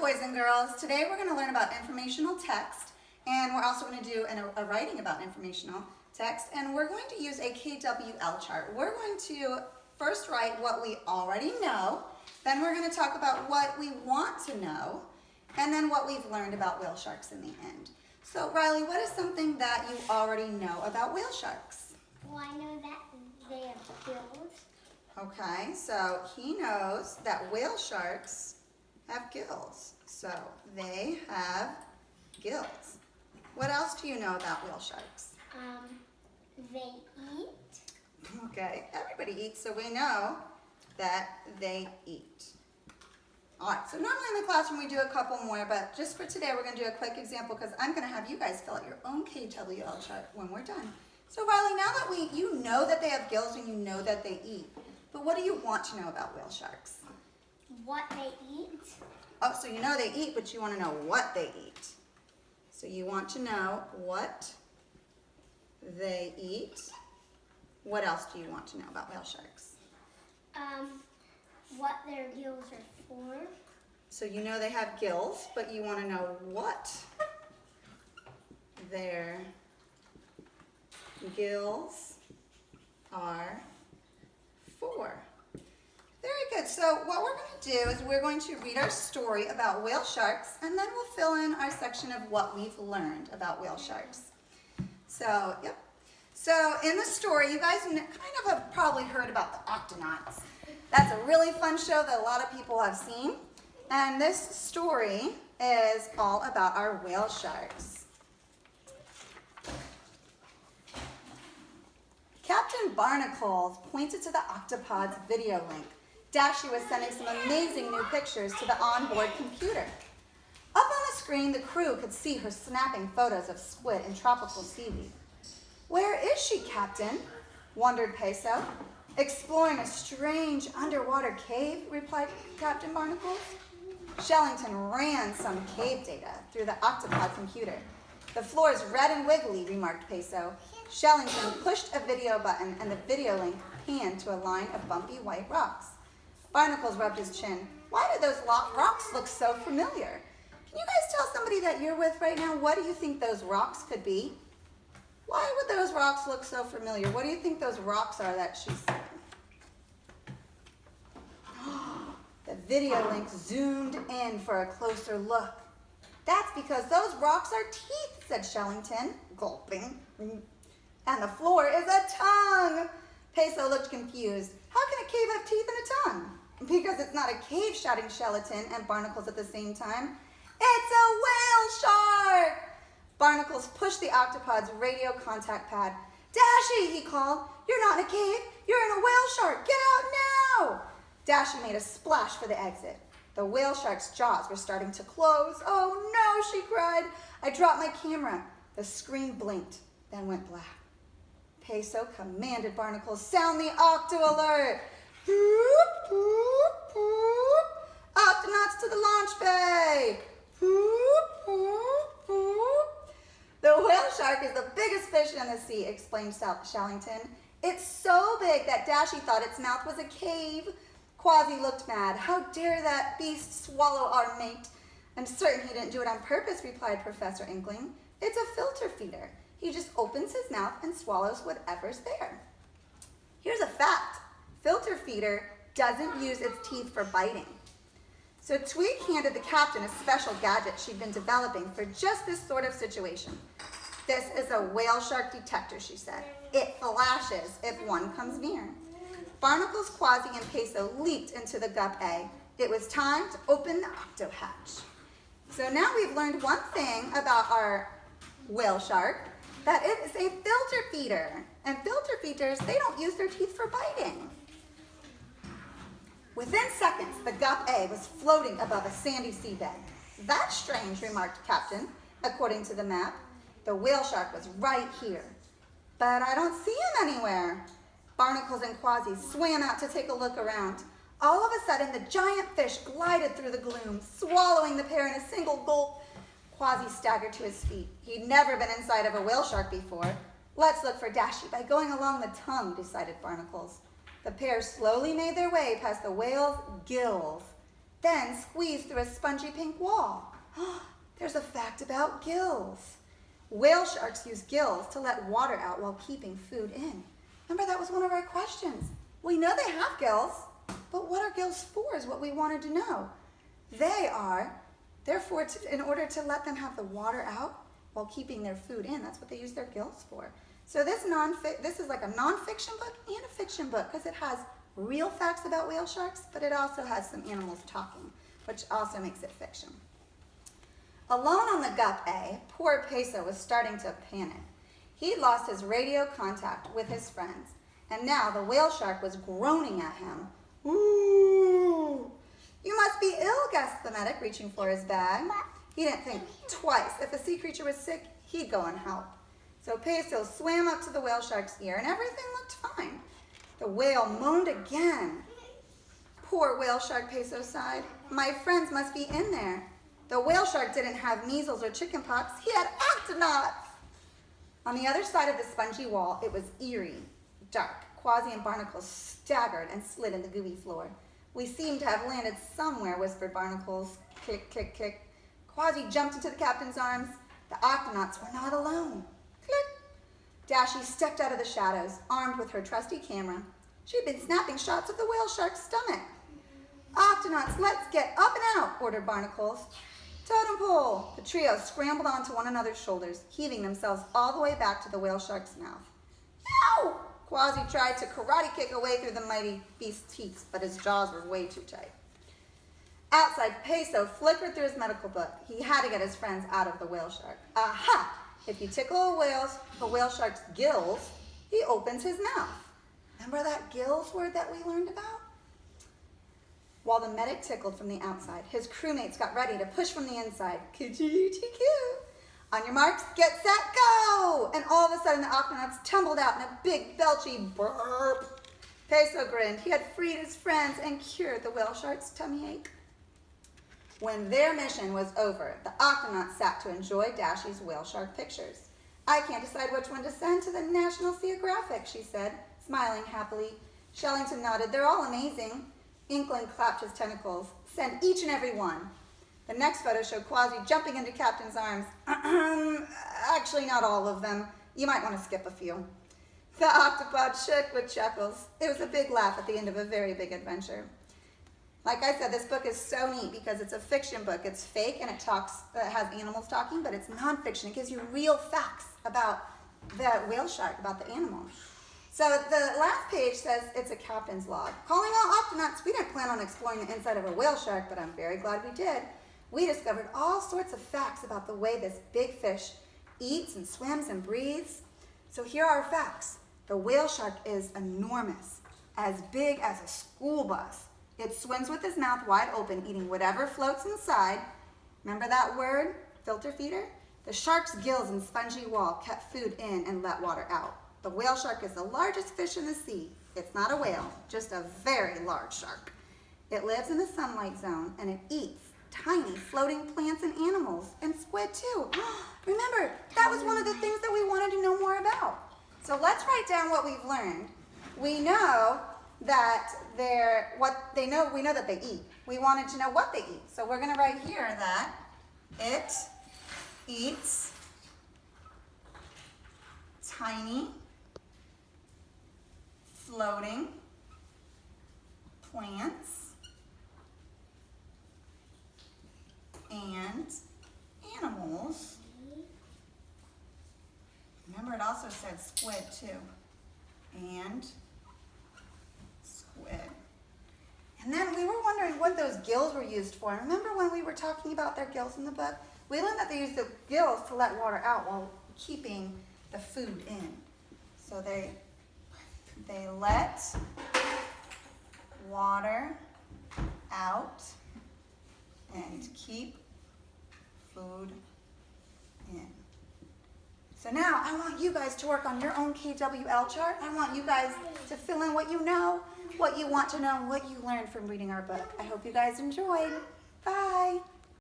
boys and girls. Today we're going to learn about informational text, and we're also going to do a writing about informational text, and we're going to use a Kwl chart. We're going to first write what we already know, then we're going to talk about what we want to know, and then what we've learned about whale sharks in the end. So Riley, what is something that you already know about whale sharks? Well, I know that they have gills. Okay, so he knows that whale sharks have gills. So they have gills. What else do you know about whale sharks? They eat. Okay, everybody eats, so we know that they eat. All right, so normally in the classroom we do a couple more, but just for today we're going to do a quick example because I'm going to have you guys fill out your own Kwl chart when we're done. So Riley, now that you know that they have gills and you know that they eat, but what do you want to know about whale sharks? What they eat. Oh, so you know they eat, but you want to know what they eat. So you want to know what they eat. What else do you want to know about whale sharks? What their gills are for. So you know they have gills, but you want to know what their gills are for. Very good. So what we're going to do is we're going to read our story about whale sharks, and then we'll fill in our section of what we've learned about whale sharks. So, yep. So in the story, you guys kind of have probably heard about the octonauts. That's a really fun show that a lot of people have seen. And this story is all about our whale sharks. Captain Barnacles pointed to the octopod's video link. Dashi was sending some amazing new pictures to the onboard computer. Up on the screen, the crew could see her snapping photos of squid and tropical seaweed. "Where is she, Captain?" wondered Peso. "Exploring a strange underwater cave," replied Captain Barnacles. Shellington ran some cave data through the octopod computer. "The floor is red and wiggly," remarked Peso. Shellington pushed a video button and the video link panned to a line of bumpy white rocks. Barnacles rubbed his chin. "Why do those rocks look so familiar?" Can you guys tell somebody that you're with right now, what do you think those rocks could be? Why would those rocks look so familiar? What do you think those rocks are that she's seeing? The video link zoomed in for a closer look. "That's because those rocks are teeth," said Shellington, gulping. "And the floor is a tongue." Peso looked confused. "How can a cave have teeth and a tongue?" "Because it's not a cave," shouted Shellington and Barnacles at the same time. "It's a whale shark!" Barnacles pushed the octopod's radio contact pad. "Dashi," he called, "you're not in a cave, you're in a whale shark. Get out now!" Dashi made a splash for the exit. The whale shark's jaws were starting to close. "Oh no," she cried. "I dropped my camera." The screen blinked, then went black. Peso commanded Barnacles, "Sound the octo alert!" "Whoop, whoop, whoop. Octonauts to the launch bay!" "Whoop, whoop, whoop." "The whale shark is the biggest fish in the sea," explained Shellington. "It's so big that Dashi thought its mouth was a cave." Quasi looked mad. "How dare that beast swallow our mate?" "I'm certain he didn't do it on purpose," replied Professor Inkling. "It's a filter feeder. He just opens his mouth and swallows whatever's there." Here's a fact. Filter feeder doesn't use its teeth for biting. So Tweak handed the captain a special gadget she'd been developing for just this sort of situation. "This is a whale shark detector," she said. "It flashes if one comes near." Barnacles, Quasi, and Peso leaped into the gup A. It was time to open the octo hatch. So now we've learned one thing about our whale shark, that it is a filter feeder. And filter feeders, they don't use their teeth for biting. Within seconds, the gup A was floating above a sandy seabed. "That's strange," remarked Captain. According to the map, the whale shark was right here. "But I don't see him anywhere." Barnacles and Quasi swam out to take a look around. All of a sudden, the giant fish glided through the gloom, swallowing the pair in a single gulp. Quasi staggered to his feet. He'd never been inside of a whale shark before. "Let's look for Dashi by going along the tongue," decided Barnacles. The pair slowly made their way past the whale's gills. then squeeze through a spongy pink wall. There's a fact about gills. Whale sharks use gills to let water out while keeping food in. Remember, that was one of our questions. We know they have gills, but what are gills for is what we wanted to know. Therefore, in order to let them have the water out while keeping their food in. That's what they use their gills for. So this is like a nonfiction book and a fiction book because it has real facts about whale sharks, but it also has some animals talking, which also makes it fiction. Alone on the Gup A, poor Peso was starting to panic. He'd lost his radio contact with his friends, and now the whale shark was groaning at him. Ooh! You must be ill, gasped the medic, reaching for his bag. He didn't think twice. If a sea creature was sick, he'd go and help. So Peso swam up to the whale shark's ear, and everything looked fine. The whale moaned again. Poor whale shark, Peso sighed. My friends must be in there. The whale shark didn't have measles or chicken pox. He had octonauts. On the other side of the spongy wall, it was eerie, dark. Quasi and Barnacles staggered and slid in the gooey floor. We seem to have landed somewhere, whispered Barnacles. Kick, kick, kick. Quasi jumped into the captain's arms. The octonauts were not alone. Click. Dashi stepped out of the shadows, armed with her trusty camera. She'd been snapping shots of the whale shark's stomach. Octonauts, let's get up and out, ordered Barnacles. Totem pole! The trio scrambled onto one another's shoulders, heaving themselves all the way back to the whale shark's mouth. Ow! Quasi tried to karate kick away through the mighty beast's teeth, but his jaws were way too tight. Outside, Peso flickered through his medical book. He had to get his friends out of the whale shark. Aha! If you tickle a whale shark's gills, he opens his mouth. Remember that gills word that we learned about? While the medic tickled from the outside, his crewmates got ready to push from the inside. Q-Q-Q-Q. On your marks, get set, go! And all of a sudden, the octonauts tumbled out in a big, belchy burp. Peso grinned. He had freed his friends and cured the whale shark's tummy ache. When their mission was over, the octonauts sat to enjoy Dashi's whale shark pictures. I can't decide which one to send to the National Geographic, she said, smiling happily. Shellington nodded. They're all amazing. Inkling clapped his tentacles. Send each and every one. The next photo showed Quasi jumping into Captain's arms. Actually, not all of them. You might want to skip a few. The octopod shook with chuckles. It was a big laugh at the end of a very big adventure. Like I said, this book is so neat because it's a fiction book. It's fake and it has animals talking, but it's nonfiction. It gives you real facts about the whale shark, about the animal. So the last page says it's a captain's log. Calling all octonauts, we didn't plan on exploring the inside of a whale shark, but I'm very glad we did. We discovered all sorts of facts about the way this big fish eats and swims and breathes. So here are our facts. The whale shark is enormous, as big as a school bus. It swims with his mouth wide open, eating whatever floats inside. Remember that word, filter feeder? The shark's gills and spongy wall kept food in and let water out. The whale shark is the largest fish in the sea. It's not a whale, just a very large shark. It lives in the sunlight zone and it eats tiny floating plants and animals, and squid too. Remember, that was one of the things that we wanted to know more about. So let's write down what we've learned. We know that we know that they eat. We wanted to know what they eat. So we're gonna write here that it eats tiny floating plants and animals. Remember, it also said squid too. And squid. And then we were wondering what those gills were used for. Remember when we were talking about their gills in the book? We learned that they use the gills to let water out while keeping the food in. So they let water out and keep food in. So now I want you guys to work on your own KWL chart. I want you guys to fill in what you know, what you want to know, and what you learned from reading our book. I hope you guys enjoyed. Bye.